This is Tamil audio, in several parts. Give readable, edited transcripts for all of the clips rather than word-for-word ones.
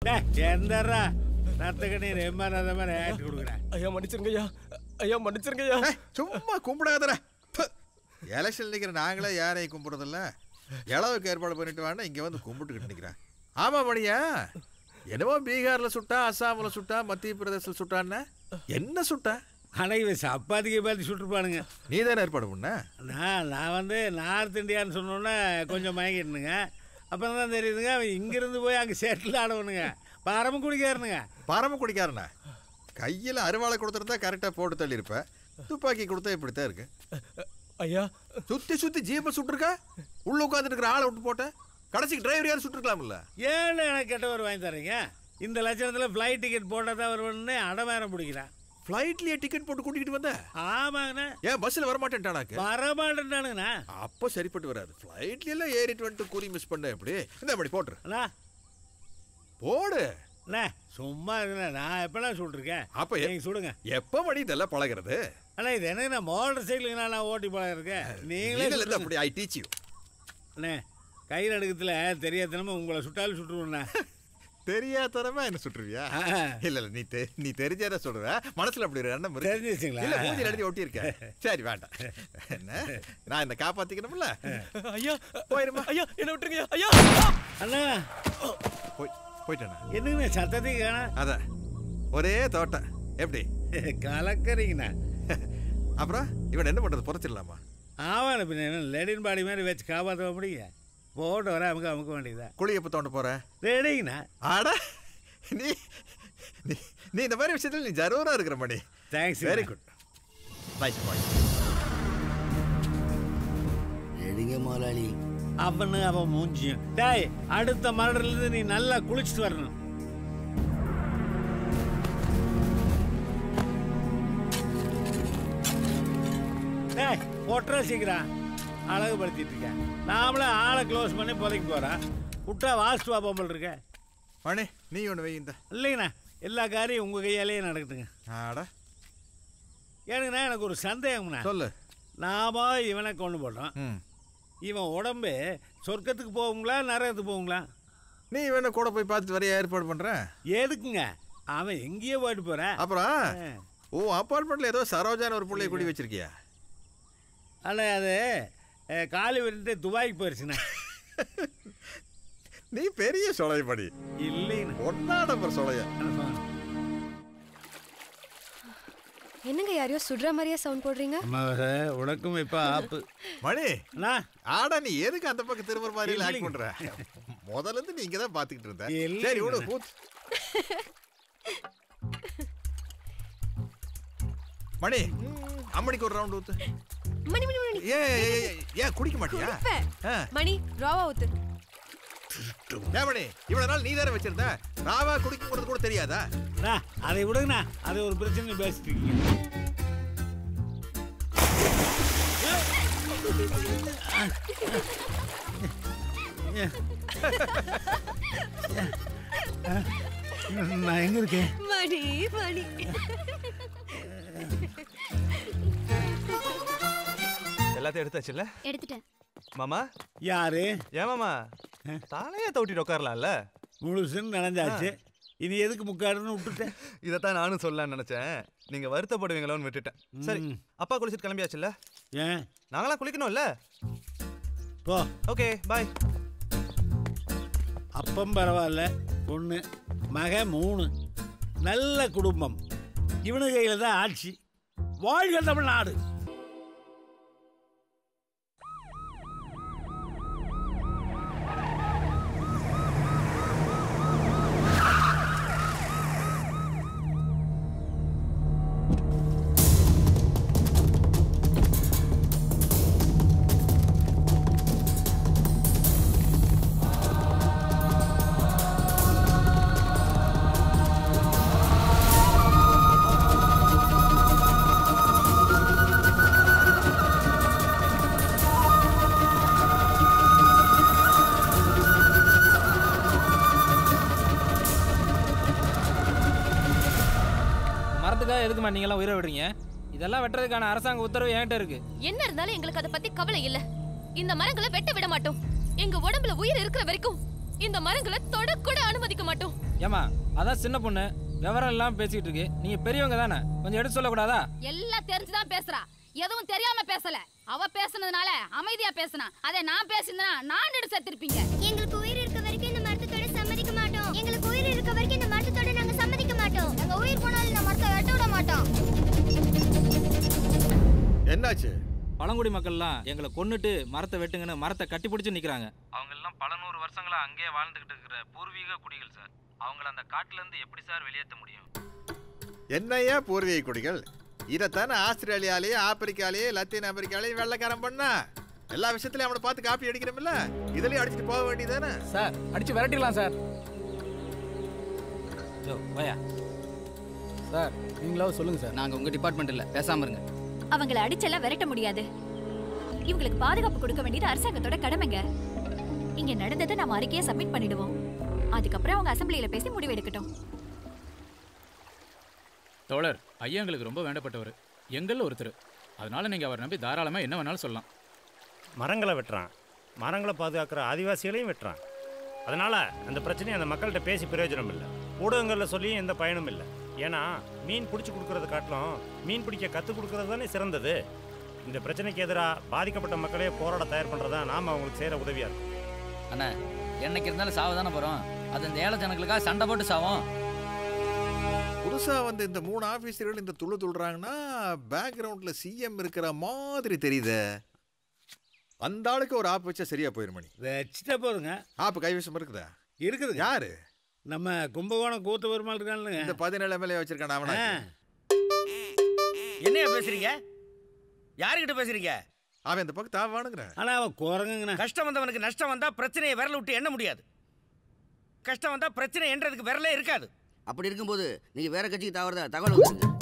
எந்தரா நத்தக்கணி ரெம்மாத மாதிரி ஆட்டி கொடுக்குறேன். ஐயா மன்னிச்சிருங்கய்யா, ஐயா மன்னிச்சிருங்கய்யா. சும்மா கும்பிடாதடா. எலெக்ஷன் நிற்கிற நாங்களே யாரையும் கும்பிடுறதில்ல. இளவுக்கு ஏற்பாடு பண்ணிட்டு வாங்க, இங்கே வந்து கும்பிட்டுக்கிட்டு நிற்கிறேன். ஆமா மணியா, என்னவோ பீகாரில் சுட்டா, அஸ்ஸாமில் சுட்டா, மத்திய பிரதேசத்தில் சுட்டான்னு என்ன சுட்டா? ஆனால் இவன் சப்பாத்திக்கு பார்த்து சுட்டுருப்பானுங்க. நீ தானே ஏற்பாடு பண்ண? நான் வந்து நார்த் இந்தியான்னு சொன்னோன்னே கொஞ்சம் மயங்கிட்டுனுங்க. அப்புறம் தான் தெரியுதுங்க அவன் இங்கிருந்து போய் அங்கே செட்டில் ஆடவனுங்க. பரம குடிக்காருனுங்க. பரம குடிக்காரனா? கையில் அருவாளை கொடுத்துருந்தா கரெக்டாக போட்டு தள்ளியிருப்பேன். துப்பாக்கி கொடுத்தா இப்படித்தான் இருக்கு. ஐயா சுற்றி சுற்றி ஜீப்பை சுட்டுருக்கா, உள்ள உட்காந்துட்டு இருக்கிற ஆளை விட்டு போட்டேன். கடைசிக்கு டிரைவர் யாரும் சுட்டுருக்கலாம்ல. ஏன்னு எனக்கு கெட்டவர் வாங்கி தரீங்க? இந்த லட்சணத்தில் ஃப்ளைட் டிக்கெட் போட்டால் தான் வருவன்னு அடமேரம் பிடிக்கிறான். ஃப்ளைட்லயே டிக்கெட் போட்டு கூட்டிகிட்டு வந்த? ஆமாங்கண்ணா. ஏன் பஸ்ஸில் வரமாட்டேன்ட்டானாக்கு? வரமாட்டேன்ட்டானுங்கண்ணா. அப்போ சரிப்பட்டு வராது. ஃப்ளைட்லாம் ஏறிட்டு வந்துட்டு கூறி மிஸ் பண்ண எப்படி? இந்த மாதிரி போட்டுரு. அண்ணா போடு அண்ணா, சும்மா இருக்குண்ணா. நான் எப்பெல்லாம் சுட்டுருக்கேன். அப்போ நீங்கள் சுடுங்க. எப்போ மணி இதெல்லாம் பழகிறது? அண்ணா இது என்னங்கண்ணா, மோட்டர் சைக்கிளுங்கண்ணா நான் ஓட்டி பழகிறேன். நீங்களே இல்லை அப்படி ஐ டீச் யூ. அண்ணே கை நடுக்கத்தில் தெரியாதனமா உங்களை சுட்டாலும் சுட்டுருவேண்ணா. தெரியாதனமா என்ன சுட்டுருவியா? இல்ல நீ தெரிஞ்சாத சொல்ற. மனசுல அப்படி அண்ணன் தெரிஞ்சிச்சுங்களா? இல்ல மூஞ்சி எழுதி ஒட்டி இருக்க. சரி வேண்டாம். என்ன நான் என்ன காப்பாத்திக்கணும்ல? ஐயா போயிருமா? ஐயா என்ன விட்டுருங்க ஐயா. அண்ணா போயிட்டேண்ணா. என்னங்கண்ணா சத்தத்தையும் காணா? அதான் ஒரே தோட்டம் எப்படி கலக்கறீங்கண்ணா. அப்புறம் இவன் என்ன பண்றது? புறச்சிடலாமா? ஆவான பின்ன என்ன லெடின் பாடி மாதிரி வச்சு காப்பாற்ற முடியுங்க? போட்டு வர அமுக்க வேண்டியதா? குழி எப்போ தோண்ட போற? ரெடிங்கண்ணா. ஆடா நீ நீ இந்த மாதிரி விஷயத்தில் நீ ஜரூரா இருக்கிற மணி. Thanks. Very good. Nice point. எடுங்க முதலாளி. அவன் மூஞ்சியும். டேய் அடுத்த மரடிலிருந்து நீ நல்லா குளிச்சுட்டு வரணும். டேய் ஒட்டுற சீக்கிரம். அழகுபடுத்திட்டு இருக்கேன். நாமளே ஆளை க்ளோஸ் பண்ணி புதைக்க போகிறேன். விட்டா வாஸ்து பாப்பம்பல் இருக்க. மணி நீ ஒன்று வைந்த. இல்லைங்கண்ணா, எல்லா காரியம் உங்கள் கையாலேயே நடக்குதுங்க. ஆடா ஏனுங்கண்ணா எனக்கு ஒரு சந்தேகம்ண்ணா. சொல்லு. நாம இவனை கொண்டு போட்டோம். இவன் உடம்பு சொர்க்கத்துக்கு போகுங்களா நரகத்துக்கு போகுங்களா? நீ வேணா கூட போய் பார்த்துட்டு வரைய ஏற்பாடு பண்ற. எதுக்குங்க? அவன் எங்கேயோ போயிட்டு போகிறேன். அப்புறம் ஓ அப்பார்ட்மெண்ட்டில் ஏதோ சரோஜான ஒரு பிள்ளைய குடி வச்சிருக்கியா? ஆனால் அது காலி விட்டு துபாய்க்கு போயிடுச்சுண்ணா. நீ பெரிய சொலைப்படி. இல்லைண்ணா ஒன்னா நம்பர் சொலைய. என்னங்க யாரையோ சுடுற மாதிரியே சவுண்ட் போடுறீங்க? உனக்கும் இப்போ ஆப்பு. மணி ஆடா நீ எதுக்கு அந்த பக்கம் திரும்ப மாதிரி ஆக்ட் பண்ற? முதல்ல இருந்து நீங்க தான் பாத்துக்கிட்டு இருந்த. சரி விடு கூத். மணி அம்மணிக்கு ஒரு ரவுண்ட் ஊத்து. மணி மணி மணி. ஏன் குடிக்க மாட்டியா? மணி ராவா ஊத்து. மணி இவ்வளவு நாள் நீ தானே வச்சிருந்த. ராவா குடிக்க போறது கூட தெரியாதா? அதை விடுங்கண்ணா, அது ஒரு பிரச்சனை பேசிட்டு இருக்கீங்க. நான் எங்க இருக்கேன்? மணி மணி எல்லாத்தையும் எடுத்தாச்சுல்ல? எடுத்துட்டேன். மாமா யாரு? ஏன் மாமா தலையை தவிட்டிட்டு உட்காரலாம்ல? முழுசுன்னு நினைஞ்சாச்சு. இனி எதுக்கு முக்காடுன்னு விட்டுட்டேன். இதைத்தான் நானும் சொல்லலாம்னு நினைச்சேன். நீங்க வருத்தப்படுவீங்களோன்னு விட்டுட்டேன். சரி அப்பா குளிச்சுட்டு கிளம்பியாச்சுல்ல? ஏன் நாங்களாம் குளிக்கணும்ல? போ. Okay bye. அப்பம் பரவாயில்ல. பொண்ணு மக 3. நல்ல குடும்பம். இவனு கையில் தான் ஆட்சி. வாழ்க தமிழ்நாடு. எதுக்குமா நீங்களாம் உயிரை விடுறீங்க? இதெல்லாம் வெட்டுறதுக்கான அரசாங்க உத்தரவு என்கிட்ட இருக்கு. என்ன இருந்தாலும் எங்களுக்கு அதை பத்தி கவலை இல்ல. இந்த மரங்களை வெட்ட விட மாட்டோம். எங்க உடம்புல உயிர் இருக்கிற வரைக்கும் இந்த மரங்களை தொடக்கூட அனுமதிக்க மாட்டோம். ஏமா அதான் சின்ன பொண்ணு விவரம் எல்லாம் பேசிட்டு இருக்கு. நீங்க பெரியவங்க தானே, கொஞ்சம் எடுத்து சொல்லக்கூடாதா? எல்லாம் தெரிஞ்சுதான் பேசுறா, எதுவும் தெரியாம பேசல. அவ பேசுனதுனால அமைதியா பேசினா. அதை நான் பேசினா நான் எடுத்து செத்துருப்பீங்க. எங்களுக்கு உயிர் இருக்க வரைக்கும் இந்த மரத்தோட சம்மதிக்க மாட்டோம். எங்களுக்கு உயிர் இருக்க வரைக்கும் இந்த மரத்தோட நாங்க சம்மதிக்க மாட்டோம். எங்க உயிர் போனாலும் இந்த மரத்தை வெட்ட விட மாட்டோம். என்னாச்சு? பழங்குடி மக்கள்லாம் எங்களை கொன்னுட்டு மரத்தை வெட்டுங்கன்னு மரத்தை கட்டி பிடிச்சு நிக்கிறாங்க. அவங்க எல்லாம் பல நூறு வருஷங்களா அங்கேயே வாழ்ந்துகிட்டு இருக்கிற பூர்வீக குடிகள் சார். அவங்கள அந்த காட்டுல இருந்து எப்படி சார் வெளியேற்ற முடியும்? என்னையா பூர்வீக குடிகள்? இதைத்தானே ஆஸ்திரேலியாலேயே ஆப்பிரிக்காலேயே லத்தீன் அமெரிக்காலேயே வெள்ளைக்காரன் பண்ணா. எல்லா விஷயத்திலையும் அவனை பார்த்து காப்பி அடிக்கிறோம்ல, இதுலயும் அடிச்சுட்டு போக வேண்டியதானே? சார் அடிச்சு விரட்டிடலாம் சார். சார் நீங்களாவது சொல்லுங்க சார். நாங்க உங்க டிபார்ட்மெண்ட் இல்ல, பேசாம இருங்க. அவங்களை அடிச்செல்லாம் விரட்ட முடியாது. இவங்களுக்கு பாதுகாப்பு கொடுக்க வேண்டியது அரசாங்கத்தோட கடமைங்க. இங்க நடந்ததை நாம அறிக்கையை சப்மிட் பண்ணிடுவோம். அதுக்கப்புறம் அவங்க அசம்பிளியில பேசி முடிவு எடுக்கட்டும். தோழர், ஐயா எங்களுக்கு ரொம்ப வேண்டப்பட்டவர், எங்களில் ஒருத்தர். அதனால நீங்க அவர் நம்பி தாராளமா என்ன வேணாலும் சொல்லலாம். மரங்களை வெட்டுறான், மரங்களை பாதுகாக்கிற ஆதிவாசிகளையும் வெட்டுறான். அதனால அந்த பிரச்சனையை அந்த மக்கள்கிட்ட பேசி பிரயோஜனம் இல்லை, ஊடகங்களில் சொல்லியும் எந்த பயனும் இல்லை. ஏன்னா மீன் பிடிச்சி கொடுக்கறத காட்டிலும் மீன் பிடிக்க கற்றுக் கொடுக்கறது தானே சிறந்தது. இந்த பிரச்சனைக்கு எதிராக பாதிக்கப்பட்ட மக்களே போராட தயார் பண்ணுறதா நாம் அவங்களுக்கு செய்கிற உதவியாக இருக்கும். அண்ணா, என்னைக்கு இருந்தாலும் சாவ தானே போகிறோம். அது இந்த ஏழை ஜனங்களுக்காக சண்டை போட்டு சாவோம். புதுசாக வந்து இந்த 3 ஆஃபீஸர்கள் இந்த துள்ளுறாங்கன்னா பேக்ரவுண்டில் சிஎம் இருக்கிற மாதிரி தெரியுது. அந்த ஆளுக்கு ஒரு ஆப் வச்சா சரியா போயிருமணி. வச்சுட்டா போதுங்க. ஆப்பு கைவசம் இருக்குதா? இருக்குது. யாரு? நம்ம கும்பகோணம் கூத்து பெருமாள் இருக்கானுங்க. இந்த 17 எம்எல்ஏ வச்சிருக்கான் அவனா? என்னையா பேசுறீங்க? யாருக்கிட்ட பேசுறீங்க? அவன் இந்த பக்கம் தாவானுங்கிறேன். ஆனா அவன் குரங்குங்கண்ணா. கஷ்டம் வந்தவனுக்கு நஷ்டம் வந்தா பிரச்சனையை விரல விட்டு எண்ண முடியாது. கஷ்டம் வந்தா பிரச்சனை என்றதுக்கு விரலே இருக்காது. அப்படி இருக்கும்போது நீங்க வேற கட்சிக்கு தாவறதா தகவல் வந்துருங்க.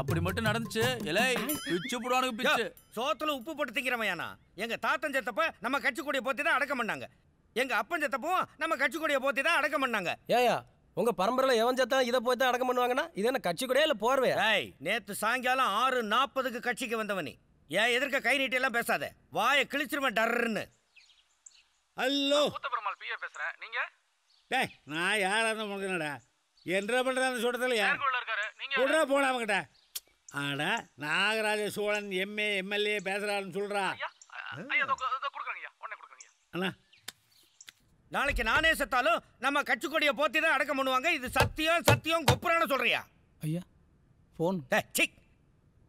அப்படி மட்டும் நடந்துச்சு. எலை பிச்சு புடானுக்கு பிச்சு. சோத்துல உப்பு போட்டு திங்கிறமையானா? எங்க தாத்தன் செத்தப்ப நம்ம கட்சி கொடியை போத்தி தான் அடக்கம் பண்ணாங்க. எங்க அப்பன் செத்தப்பவும் நம்ம கட்சி கொடியை போத்தி தான் அடக்கம் பண்ணாங்க. ஏயா உங்க பரம்பரையில எவன் செத்தா இதை போய் தான் அடக்கம் பண்ணுவாங்கன்னா இது என்ன கட்சி கொடியா இல்ல போர்வே? நேத்து சாயங்காலம் 6:40க்கு கட்சிக்கு வந்தவனி ஏன் எதிர்க்க கை நீட்டி எல்லாம் பேசாத, வாயை கிழிச்சிருவேன் டர்ன்னு. ஹலோ, பெருமாள் பிஏ பேசுறேன். நீங்க? டேய், நான் யாரா இருந்தா உனக்குடா என்ன பண்றான்னு சொல்றதுல யார் சொல்றா போனா அவங்கிட்ட. ஆடா, நாகராஜ சோழன் எம்ஏ எம்எல்ஏ பேசுறான்னு சொல்றா. அண்ணா, நாளைக்கு நானே செத்தாலும் நம்ம கட்சி கொடியை போத்தி தான் அடக்கம் பண்ணுவாங்க. இது சத்தியம் சத்தியம் கொப்புறான்னு சொல்றியா? ஐயா போன்.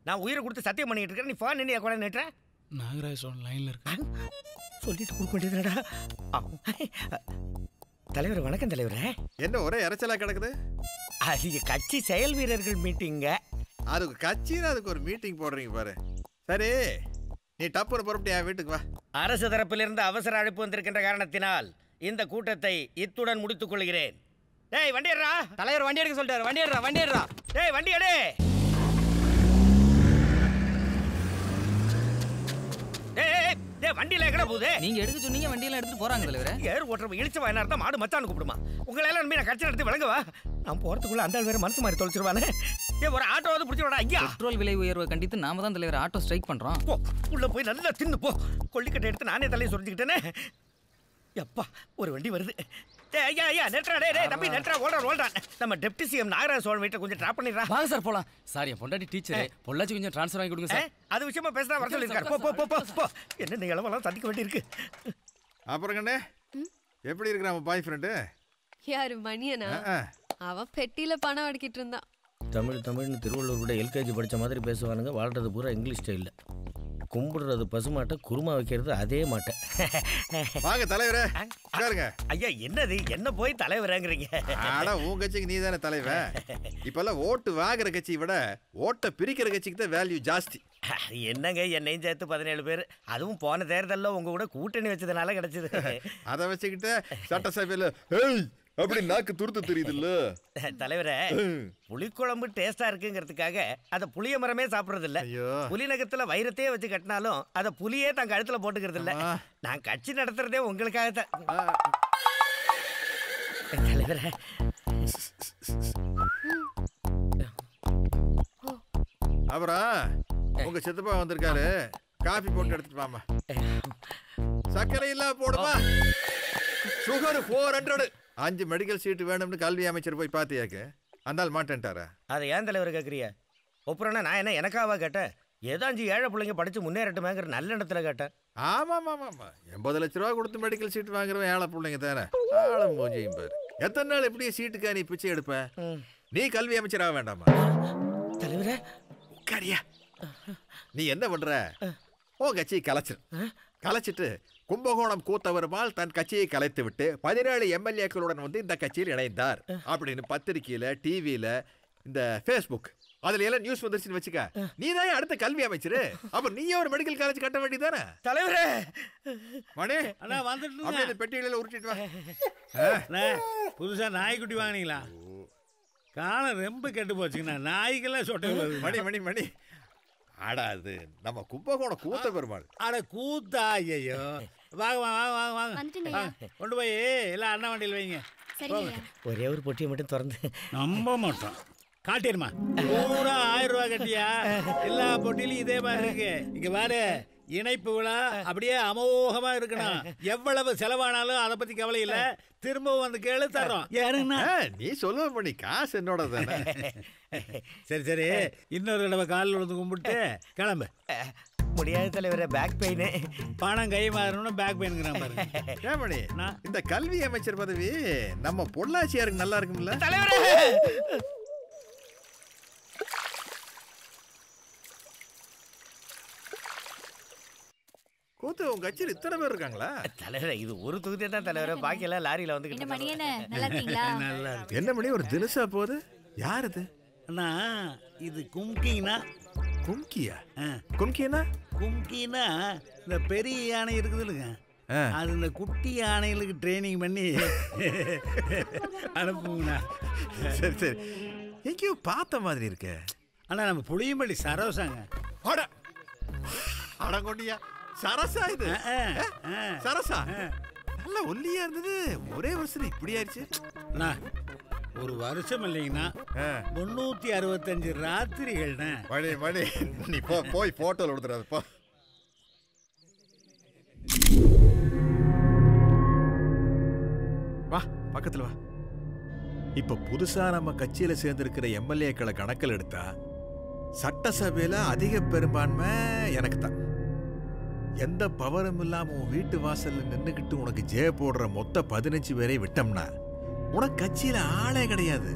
நான் உயிரை கொடுத்து சத்தியம் பண்ணிட்டு இருக்கேன், நீ போன் என்ன கூட நிட்டுற? நாகராஜ சோழன் லைன்ல இருக்க சொல்லிட்டு கொடுக்க வேண்டியதுடா. தலைவர் வணக்கம் தலைவரே. என்ன ஒரே இறைச்சலா கிடக்குது? அது கட்சி செயல் வீரர்கள் மீட்டிங்க. அதுக்கு கட்சின்னு அதுக்கு ஒரு மீட்டிங் போடுறீங்க பாரு. சரி, நீ டப்புன்னு புறப்பட்டு என் வீட்டுக்கு வா. அரசு தரப்பிலிருந்து அவசர அழைப்பு வந்திருக்கின்ற காரணத்தினால் இந்த கூட்டத்தை இத்துடன் முடித்துக் கொள்கிறேன். டேய் வண்டி எடுறா. தலைவர் வண்டி எடுக்க சொல்லிட்டாரு. வண்டி எடுறா, வண்டி எடுறா. டேய் வண்டி எடு. டேய் வண்டியில எங்கடா போகுது? நீங்க எடுக்க சொன்னீங்க, வண்டியில எடுத்துட்டு போறாங்க தலைவரே. ஏர் ஓட்டுற இழிச்ச வாயினா இருந்தா மாடு மச்சான்னு கூப்பிடுமா? உங்களை எல்லாம் நம்பி நான் கட்சி நடத்தி விளங்குவா? நான் போறதுக்குள்ள அந்த வேற மனசு மாதிரி தொலைச்சிருவானே. ஏ ஒரு ஆட்டோ வந்து பிடிச்சிடா. ஐயா, பெட்ரோல் விலை உயர்வை கண்டித்து நாம தான் தலைவர் ஆட்டோ ஸ்ட்ரைக் பண்றோம். போ, உள்ள போய் நல்லா தின்னு போ. கொல்லிக்கட்டை எடுத்து நானே தலையை சொரிஞ்சுக்கிட்டேனே. எப்பா ஒரு வண்டி வருது. ஐயா ஐயா நெட்ரா. டேய் தம்பி நெட்ரா. ஓடுறான். நம்ம டெப்டி சிஎம் நாகராஜ சோழன் வீட்டை கொஞ்சம் டிராப் பண்ணிடுறா. வாங்க சார் போலாம். சார் என் பொண்டாட்டி டீச்சர், பொள்ளாச்சி கொஞ்சம் ட்ரான்ஸ்ஃபர் வாங்கி கொடுங்க சார். அது விஷயமா பேசுறா வர சொல்லிருக்காரு. போ போ போ போ. என்ன இளவெல்லாம் சந்திக்க வேண்டியிருக்கு. அப்புறம் கண்ணே, எப்படி இருக்கிற அவன் பாய் ஃப்ரெண்டு? யாரு மணியனா? அவன் பெட்டியில பணம் அடிக்கிட்டு இருந்தான். தமிழ்னு திருவள்ளூர் கூட எல்கேஜி படித்த மாதிரி பேசுவானுங்க. வாழ்றது பூரா இங்கிலீஷ் ஸ்டைலில். கும்பிடுறது பசுமாட்டை, குருமா வைக்கிறது அதே மாட்டை. வாங்க தலைவரே, உட்காருங்க. ஐயா என்னது என்ன போய் தலைவரேங்கிறீங்க? ஆனா உன் கட்சிக்கு நீ தானே தலைவன். இப்பெல்லாம் ஓட்டு வாங்குற கட்சியை விட ஓட்டை பிரிக்கிற கட்சிக்கு தான் வேல்யூ ஜாஸ்தி. என்னங்க என்னையும் சேர்த்து 17 பேர், அதுவும் போன தேர்தலில் உங்க கூட கூட்டணி வச்சதுனால கிடைச்சது. அதை வச்சுக்கிட்டு சட்டசபையில் அப்படி நாக்கு துருத்து தெரியுதுல்ல தலைவரே. புளிக்குழம்பு டேஸ்டா இருக்குங்கிறதுக்காக அதை புளிய மரமே சாப்பிடுறது இல்ல. புலி நகத்துல வைரத்தையே வச்சு கட்டினாலும் அதை புலியே தான் கழுத்துல போட்டுக்கிறது இல்ல. நான் கட்சி நடத்துறதே உங்களுக்காக தான் தலைவரே. அப்புறம் உங்க சித்தப்பா வந்திருக்காரு, காபி போட்டு எடுத்துட்டு வாமா. சர்க்கரை இல்ல போடுமா. சுகர் 400. 5 மெடிக்கல் சீட் வேணும்னு கல்வி அமைச்சர் போய் பார்த்தியாக்கு அந்தால் மாட்டேன்ட்டாரா? அதை ஏன் தலைவர் கேட்குறிய? ஒப்புறனா நான் என்ன எனக்காவா கேட்டேன்? ஏதோ 5 ஏழை பிள்ளைங்க படிச்சு முன்னேறட்டுமேங்கிற நல்ல இடத்துல கேட்டேன். ஆமாம் 80 லட்ச ரூபா கொடுத்து மெடிக்கல் சீட் வாங்குறவன் ஏழை பிள்ளைங்க தானே. ஆளும் மூஞ்சியும் பாரு. எத்தனை நாள் இப்படியே சீட்டுக்கா நீ பிச்சை எடுப்ப? நீ கல்வி அமைச்சராக வேண்டாமா? தலைவரே உட்காரியா. நீ என்ன பண்ற? ஓ கட்சியை கலைச்சிட்டு கும்பகோணம் கூத்தவருமால் தன் கட்சியை கலைத்து விட்டு 17 எம்எல்ஏக்களுடன் வந்து இந்த கட்சியில் இணைந்தார் அப்படின்னு பத்திரிகையில, டிவியில, இந்த ஃபேஸ்புக் அதுல எல்லாம் நியூஸ் வந்துருச்சுன்னு வச்சுக்க. நீ தான் அடுத்த கல்வி அமைச்சரு. அப்ப நீ ஒரு மெடிக்கல் காலேஜ் கட்ட வேண்டியதானே? தலைவரே மணி அண்ணா வந்துட்டு பெட்டியில உருட்டிட்டு வா. புதுசா நாய்க்குட்டி வாங்கினீங்களா? காலம் ரொம்ப கெட்டு போச்சுங்கண்ணா. நாய்க்கெல்லாம் சொட்டை. மணி ஆடா அது நம்ம கும்பகோணம் கூத்த பெருமாள். அட கூத்தா? ஐயோ வாங்க கொண்டு போய் எல்லாம் அண்ணா வண்டியில் வைங்க. ஒரே ஒரு பொட்டியை மட்டும் திறந்து நம்ப மாட்டோம். காட்டிடுமா பூரா 1000 ரூபா கட்டியா? எல்லா பொட்டியிலும் இதே மாதிரி இருக்கு. இங்க பாரு, இணைப்பு விழா அப்படியே அமோகமா இருக்கணும். எவ்வளவு செலவானாலும் அதை பத்தி கவலை இல்ல. திரும்பவும் வந்து கேளு தர்றோம். யாருன்னா நீ சொல்லுவ பண்ணி காசு என்னோட தானே. சரி இன்னொரு தடவை காலில் விழுந்து கும்பிட்டு கிளம்பு. முடியாது தலைவரே, பேக் பெயின். பணம் கை மாறணும்னு பேக் பெயின்ங்கிறான் பாருங்க. ஏமணி இந்த கல்வி அமைச்சர் பதவி நம்ம பொள்ளாச்சியாருக்கு நல்லா இருக்கும்ல தலைவரே? கூத்து உங்க கட்சியில் இத்தனை பேர் இருக்காங்களா? தலைவரே இது ஒரு தொகுதி தான் தலைவரே, பாக்கி எல்லாம் லாரியில வந்துகிட்டு. என்ன மணி ஒரு தினசா போகுது? யார் இது? அண்ணா இது கும்கினா. கும்கியா? கும்கினா இந்த பெரிய யானை இருக்குது இல்லைங்க, அது இந்த குட்டி யானைகளுக்கு ட்ரைனிங் பண்ணி அனுப்புங்கண்ணா. சரி எங்கேயோ பார்த்த மாதிரி இருக்கு. அண்ணா நம்ம புளியம்பள்ளி சரோசாங்க. அடங்கொண்டியா சரசா? இது சரசா நல்ல ஒல்லியா இருந்தது, ஒரே வருஷம் இப்படி ஆயிடுச்சு. ஒரு வருஷம் இல்லைங்கண்ணா, 365 ராத்திரிகள்ண்ணா. மணி நீ போய் போட்டோல எடுத்துறாது போ. வா பக்கத்துல வா. இப்ப புதுசா நம்ம கட்சியில சேர்ந்திருக்கிற எம்எல்ஏக்களை கணக்கில் எடுத்தா சட்டசபையில அதிக பெரும்பான்மை எனக்கு தான். எந்த பவரும் இல்லாம உன் வீட்டு வாசல்ல நின்னுகிட்டு உனக்கு ஜெய போடுற மொத்த 15 பேரை விட்டோம்னா உனக்கு கட்சியில ஆளே கிடையாது.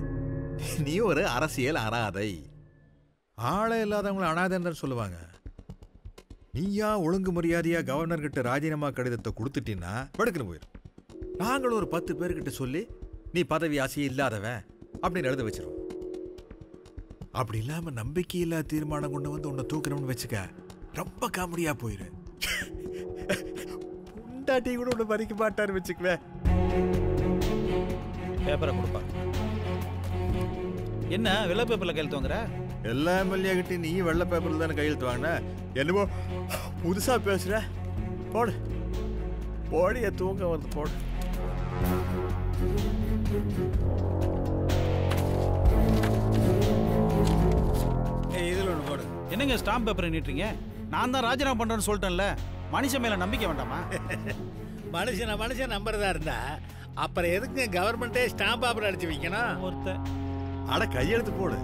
நீ ஒரு அரசியல் அனாதை. ஆளே இல்லாதவங்களை அனாதைன்னு சொல்லுவாங்க. நீயா ஒழுங்கு மரியாதையா கவர்னர் கிட்ட ராஜினாமா கடிதத்தை கொடுத்துட்டீங்கன்னா படுக்கணும் போயிடும். நாங்களும் ஒரு 10 பேர்கிட்ட சொல்லி நீ பதவி ஆசையே இல்லாதவன் அப்படின்னு எழுத வச்சிருவோம். அப்படி இல்லாம நம்பிக்கையில்லா தீர்மானம் கொண்டு வந்து உன்னை தூக்கணும்னு வச்சுக்க, ரொம்ப காமெடியா போயிரு. புண்டாட்டி கூட உன்னை மதிக்க மாட்டான்னு வச்சுக்குவேன். பேப்பரை கொடுப்பா. என்ன வெள்ளை பேப்பர்ல கையெழுத்து வாங்குற? எல்லா எம்எல்ஏ கிட்ட நீ வெள்ளை பேப்பர்ல தானே கையெழுத்து வாங்கின. என்னவோ புதுசா பேசுற. போடு போடிய தூங்க வந்து போடு. இதில் ஒன்று போடு. என்னங்க ஸ்டாம்ப் பேப்பரை நீட்டுறீங்க? நான் தான் ராஜினாமா பண்றேன்னு சொல்லிட்டேன்ல. மனுஷன் மேல நம்பிக்கை வேண்டாமா? மனுஷன் நம்புறதா இருந்தா அப்புறம் எதுக்கு கவர்மெண்டே ஸ்டாம்ப் பேப்பர் அடிச்சு வைக்கணும்? ஒருத்தர் அட கையெழுத்து போடு.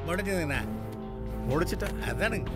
முடிஞ்சதுங்கண்ணா. முடிச்சுட்டேன். அதானுங்க.